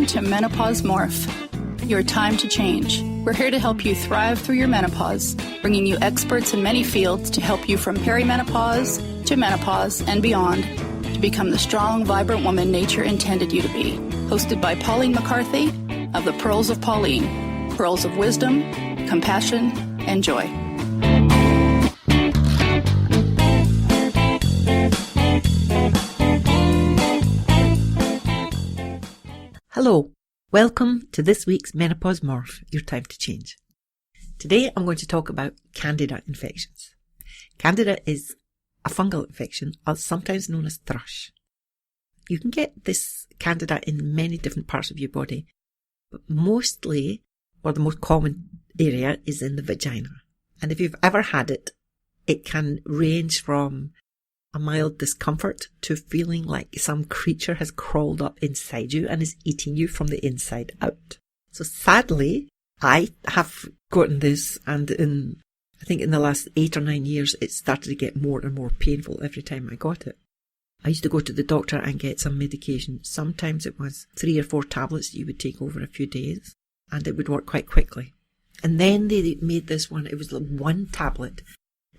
Welcome to Menopause Morph, your time to change. We're here to help you thrive through your menopause, bringing you experts in many fields to help you from perimenopause to menopause and beyond to become the strong, vibrant woman nature intended you to be. Hosted by Pauline McCarthy of the Pearls of Pauline, pearls of wisdom, compassion, and joy. Hello, welcome to this week's Menopause Morph, your time to change. Today I'm going to talk about Candida infections. Candida is a fungal infection, sometimes known as thrush. You can get this Candida in many different parts of your body, but mostly, or the most common area, is in the vagina. And if you've ever had it, it can range from a mild discomfort to feeling like some creature has crawled up inside you and is eating you from the inside out. So sadly, I have gotten this, and I think in the last 8 or 9 years, it started to get more and more painful every time I got it. I used to go to the doctor and get some medication. Sometimes it was 3 or 4 tablets that you would take over a few days, and it would work quite quickly. And then they made this one, it was like one tablet.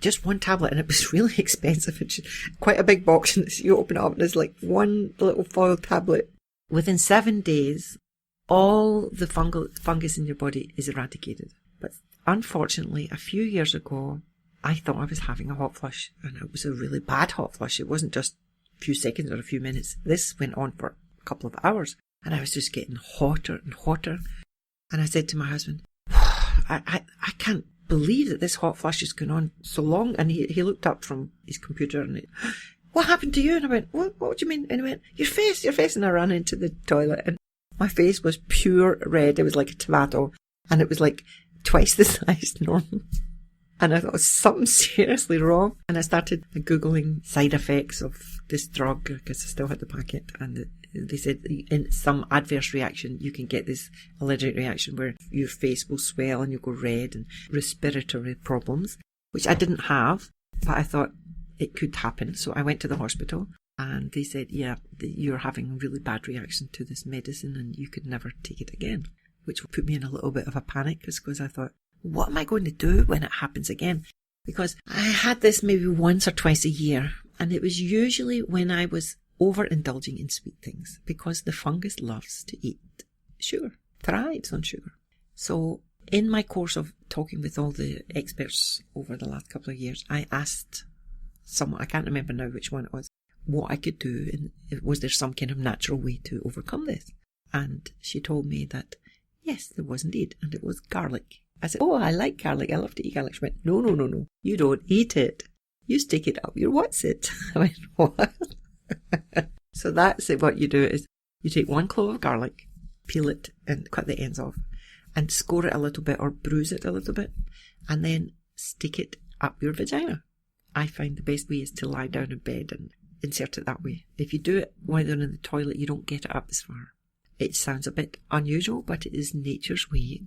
Just one tablet, and it was really expensive. It's quite a big box, and you open it up and there's like one little foil tablet. Within 7 days, all the fungus in your body is eradicated. But unfortunately, a few years ago, I thought I was having a hot flush, and it was a really bad hot flush. It wasn't just a few seconds or a few minutes. This went on for a couple of hours, and I was just getting hotter and hotter. And I said to my husband, I can't believe that this hot flush has gone on so long. And he looked up from his computer and what happened to you? And I went, what do you mean? And he went, your face. And I ran into the toilet, and my face was pure red. It was like a tomato, and it was like twice the size normal. And I thought, something seriously wrong. And I started Googling side effects of this drug, because I still had the packet, and they said in some adverse reaction you can get this allergic reaction where your face will swell and you'll go red, and respiratory problems, which I didn't have, but I thought it could happen. So I went to the hospital, and they said, yeah, you're having a really bad reaction to this medicine and you could never take it again, which put me in a little bit of a panic, because I thought, what am I going to do when it happens again? Because I had this maybe once or twice a year, and it was usually when I was overindulging in sweet things, because the fungus loves to eat sugar, thrives on sugar. So in my course of talking with all the experts over the last couple of years, I asked someone, I can't remember now which one it was, what I could do, and was there some kind of natural way to overcome this? And she told me that yes, there was indeed, and it was garlic. I said, oh, I like garlic, I love to eat garlic. She went, no, you don't eat it, you stick it up your what's it? I went, what? So that's it. What you do is you take 1 clove of garlic, peel it and cut the ends off, and score it a little bit or bruise it a little bit, and then stick it up your vagina. I find the best way is to lie down in bed and insert it that way. If you do it while you're in the toilet, you don't get it up as far. It sounds a bit unusual, but it is nature's way.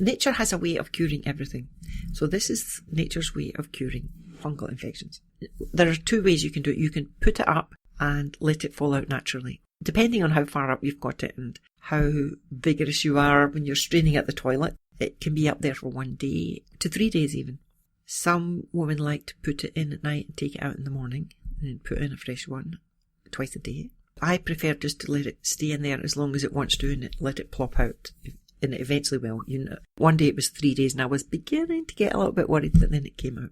Nature has a way of curing everything. So this is nature's way of curing fungal infections. There are 2 ways you can do it. You can put it up and let it fall out naturally. Depending on how far up you've got it and how vigorous you are when you're straining at the toilet, it can be up there for 1 day to 3 days even. Some women like to put it in at night and take it out in the morning and then put in a fresh one twice a day. I prefer just to let it stay in there as long as it wants to and let it plop out. And it eventually will. One day it was 3 days and I was beginning to get a little bit worried, but then it came out.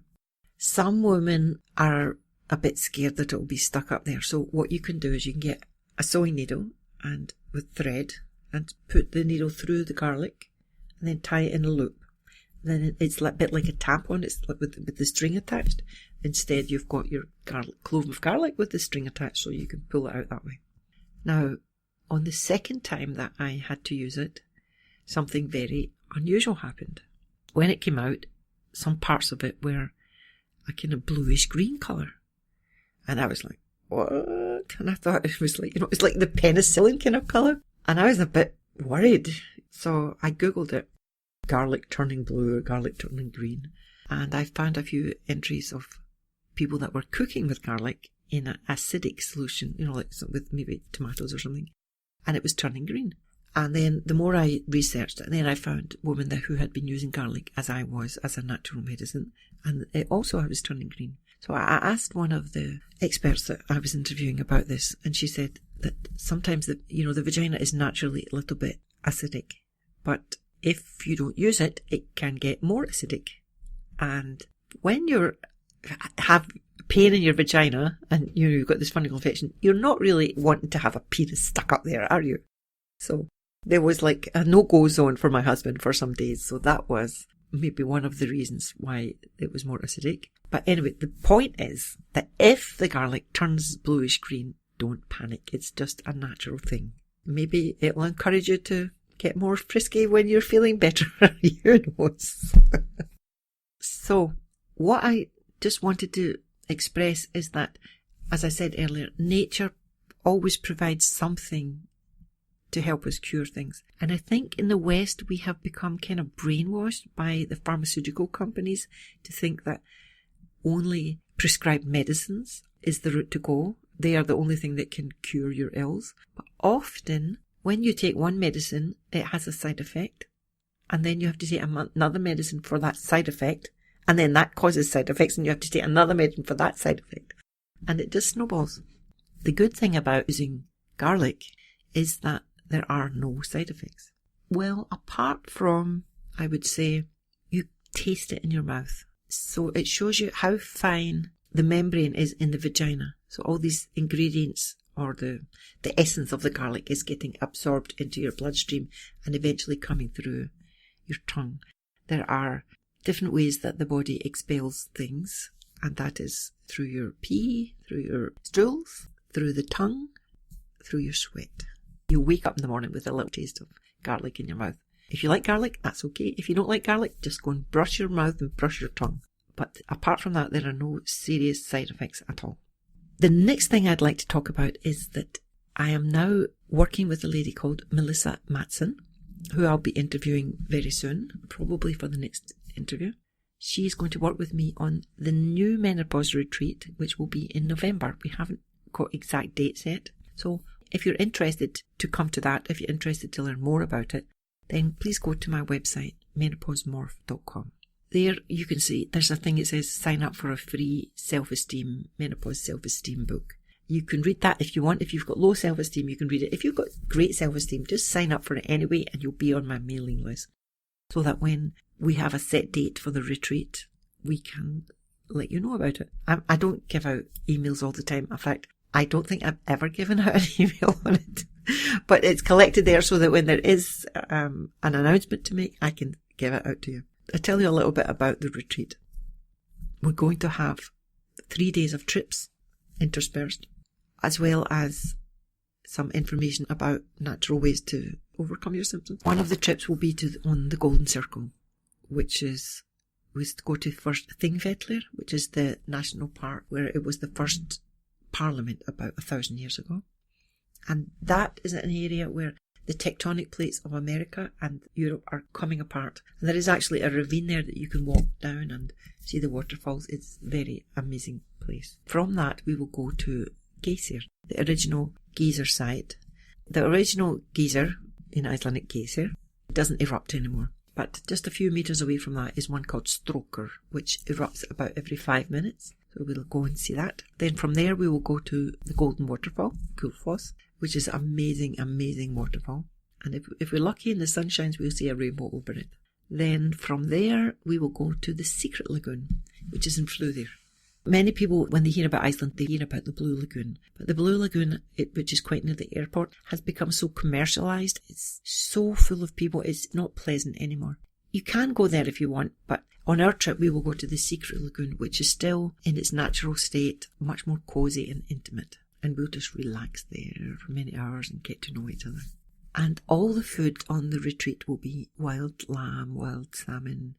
Some women are a bit scared that it will be stuck up there. So what you can do is you can get a sewing needle and with thread and put the needle through the garlic and then tie it in a loop. Then it's a bit like a tampon. It's like with the string attached. Instead, you've got your clove of garlic with the string attached, so you can pull it out that way. Now, on the second time that I had to use it, something very unusual happened. When it came out, some parts of it were a kind of bluish green colour. And I was like, what? And I thought it was like, it's like the penicillin kind of colour. And I was a bit worried. So I Googled it. Garlic turning blue or garlic turning green. And I found a few entries of people that were cooking with garlic in an acidic solution, like with maybe tomatoes or something. And it was turning green. And then the more I researched it, then I found women who had been using garlic as I was, as a natural medicine. And it also I was turning green. So I asked one of the experts that I was interviewing about this, and she said that sometimes the vagina is naturally a little bit acidic, but if you don't use it, it can get more acidic. And when you have pain in your vagina and you've got this fungal infection, you're not really wanting to have a penis stuck up there, are you? So there was like a no-go zone for my husband for some days. So that was maybe one of the reasons why it was more acidic. But anyway, the point is that if the garlic turns bluish green, don't panic. It's just a natural thing. Maybe it'll encourage you to get more frisky when you're feeling better. Who knows? So what I just wanted to express is that, as I said earlier, nature always provides something to help us cure things. And I think in the West we have become kind of brainwashed by the pharmaceutical companies to think that only prescribed medicines is the route to go. They are the only thing that can cure your ills. But often when you take one medicine, it has a side effect. And then you have to take another medicine for that side effect. And then that causes side effects and you have to take another medicine for that side effect. And it just snowballs. The good thing about using garlic is that there are no side effects. Well, apart from, I would say, you taste it in your mouth. So it shows you how fine the membrane is in the vagina. So all these ingredients or the essence of the garlic is getting absorbed into your bloodstream and eventually coming through your tongue. There are different ways that the body expels things, and that is through your pee, through your stools, through the tongue, through your sweat. You wake up in the morning with a little taste of garlic in your mouth. If you like garlic, that's okay. If you don't like garlic, just go and brush your mouth and brush your tongue. But apart from that, there are no serious side effects at all. The next thing I'd like to talk about is that I am now working with a lady called Melissa Matson, who I'll be interviewing very soon, probably for the next interview. She's going to work with me on the new menopause retreat, which will be in November. We haven't got exact dates yet. So if you're interested to come to that, if you're interested to learn more about it, then please go to my website, menopausemorph.com. There you can see there's a thing that says sign up for a free menopause self-esteem book. You can read that if you want. If you've got low self-esteem, you can read it. If you've got great self-esteem, just sign up for it anyway and you'll be on my mailing list. So that when we have a set date for the retreat, we can let you know about it. I don't give out emails all the time. In fact, I don't think I've ever given out an email on it. But it's collected there so that when there is an announcement to make, I can give it out to you. I'll tell you a little bit about the retreat. We're going to have 3 days of trips interspersed, as well as some information about natural ways to overcome your symptoms. One of the trips will be on the Golden Circle, which is we go to first Thingvellir, which is the national park where it was the first parliament about 1,000 years ago. And that is an area where the tectonic plates of America and Europe are coming apart. And there is actually a ravine there that you can walk down and see the waterfalls. It's a very amazing place. From that, we will go to Geysir, the original geyser site. The original geyser in Icelandic Geysir doesn't erupt anymore. But just a few metres away from that is one called Strókur, which erupts about every 5 minutes. So we'll go and see that. Then from there we will go to the Golden Waterfall, Gullfoss, which is an amazing, amazing waterfall. And if we're lucky and the sun shines, we'll see a rainbow over it. Then from there we will go to the Secret Lagoon, which is in Flúðir. Many people, when they hear about Iceland, they hear about the Blue Lagoon. But the Blue Lagoon, which is quite near the airport, has become so commercialised. It's so full of people, it's not pleasant anymore. You can go there if you want, but on our trip we will go to the Secret Lagoon, which is still in its natural state, much more cosy and intimate. And we'll just relax there for many hours and get to know each other. And all the food on the retreat will be wild lamb, wild salmon,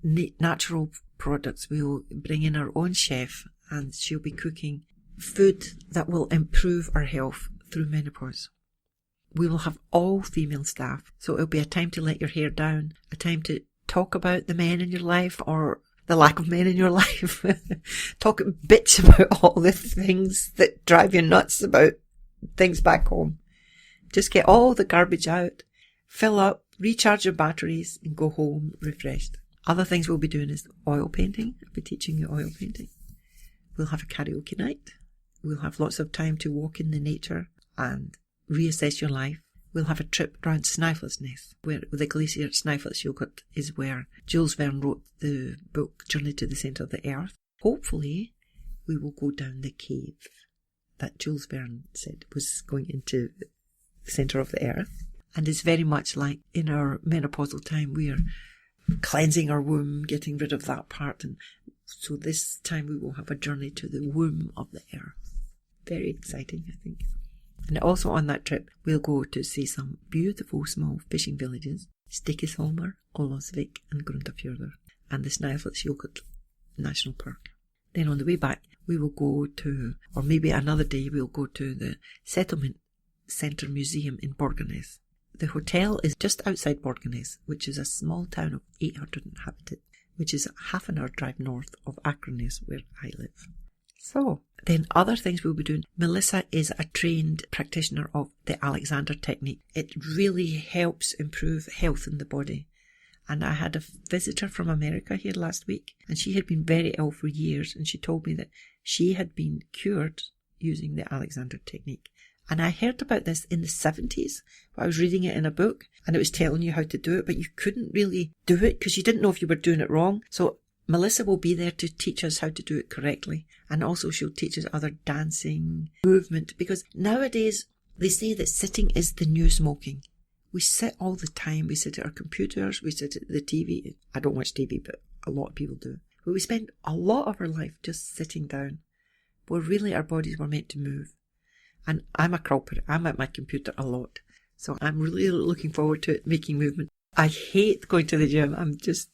natural products. We'll bring in our own chef and she'll be cooking food that will improve our health through menopause. We will have all female staff, so it'll be a time to let your hair down, a time to talk about the men in your life or the lack of men in your life. Talk bitch about all the things that drive you nuts about things back home. Just get all the garbage out, fill up, recharge your batteries, and go home refreshed. Other things we'll be doing is oil painting. I'll be teaching you oil painting. We'll have a karaoke night. We'll have lots of time to walk in the nature and reassess your life. We'll have a trip around Snæfellsnes Ness, where the glacier Snæfellsjökull is where Jules Verne wrote the book Journey to the Centre of the Earth. Hopefully, we will go down the cave that Jules Verne said was going into the centre of the earth. And it's very much like in our menopausal time, we are cleansing our womb, getting rid of that part. And so this time we will have a journey to the womb of the earth. Very exciting, I think. And also on that trip, we'll go to see some beautiful small fishing villages, Stykkishólmur, Ólafsvík and Grundarfjörður, and the Snæfellsjökull National Park. Then on the way back, we will go to, or maybe another day, we'll go to the Settlement Centre Museum in Borgarnes. The hotel is just outside Borgarnes, which is a small town of 800 inhabitants, which is a half an hour drive north of Akranes, where I live. So, then other things we'll be doing. Melissa is a trained practitioner of the Alexander technique. It really helps improve health in the body. And I had a visitor from America here last week, and she had been very ill for years, and she told me that she had been cured using the Alexander technique. And I heard about this in the 70s. I was reading it in a book, and it was telling you how to do it, but you couldn't really do it because you didn't know if you were doing it wrong. So Melissa will be there to teach us how to do it correctly. And also she'll teach us other dancing, movement, because nowadays they say that sitting is the new smoking. We sit all the time. We sit at our computers. We sit at the TV. I don't watch TV, but a lot of people do. But we spend a lot of our life just sitting down. But really our bodies were meant to move. And I'm a crawler. I'm at my computer a lot. So I'm really looking forward to it, making movement. I hate going to the gym. This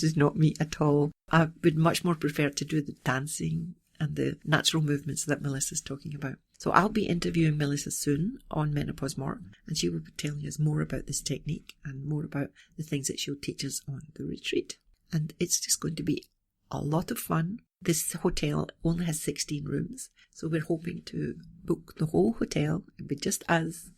is not me at all. I would much more prefer to do the dancing and the natural movements that Melissa's talking about. So I'll be interviewing Melissa soon on Menopause More, and she will be telling us more about this technique and more about the things that she'll teach us on the retreat. And it's just going to be a lot of fun. This hotel only has 16 rooms, so we're hoping to book the whole hotel. It'll be just us,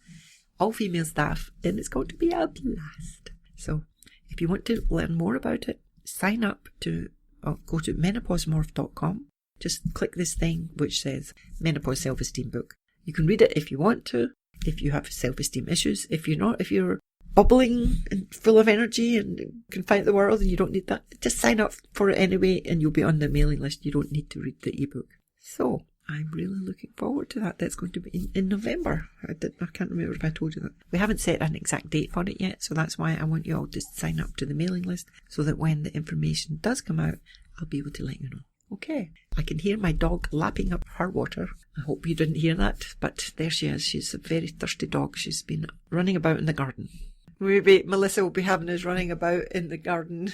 all female staff, and it's going to be a blast. So if you want to learn more about it, sign up to, go to menopausemorph.com. Just click this thing which says Menopause Self-Esteem Book. You can read it if you want to, if you have self-esteem issues. If you're not, if you're bubbling and full of energy and can fight the world and you don't need that, just sign up for it anyway and you'll be on the mailing list. You don't need to read the ebook. So I'm really looking forward to that. That's going to be in November. I can't remember if I told you that. We haven't set an exact date for it yet, so that's why I want you all to sign up to the mailing list so that when the information does come out, I'll be able to let you know. Okay. I can hear my dog lapping up her water. I hope you didn't hear that, but there she is. She's a very thirsty dog. She's been running about in the garden. Maybe Melissa will be having us running about in the garden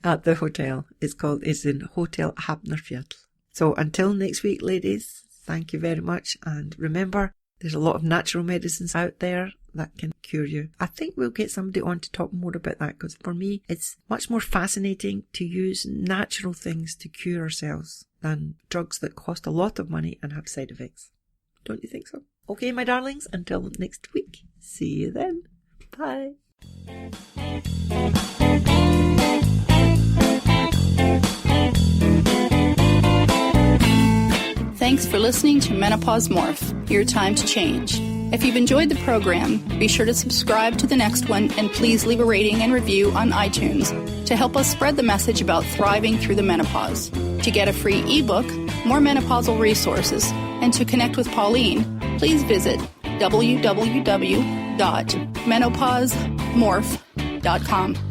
at the hotel. It's in Hotel Hafnarfjall. So until next week, ladies, thank you very much. And remember, there's a lot of natural medicines out there that can cure you. I think we'll get somebody on to talk more about that, because for me, it's much more fascinating to use natural things to cure ourselves than drugs that cost a lot of money and have side effects. Don't you think so? Okay, my darlings, until next week. See you then. Bye. Thanks for listening to Menopause Morph, your time to change. If you've enjoyed the program, be sure to subscribe to the next one and please leave a rating and review on iTunes to help us spread the message about thriving through the menopause. To get a free ebook, more menopausal resources, and to connect with Pauline, please visit www.menopausemorph.com.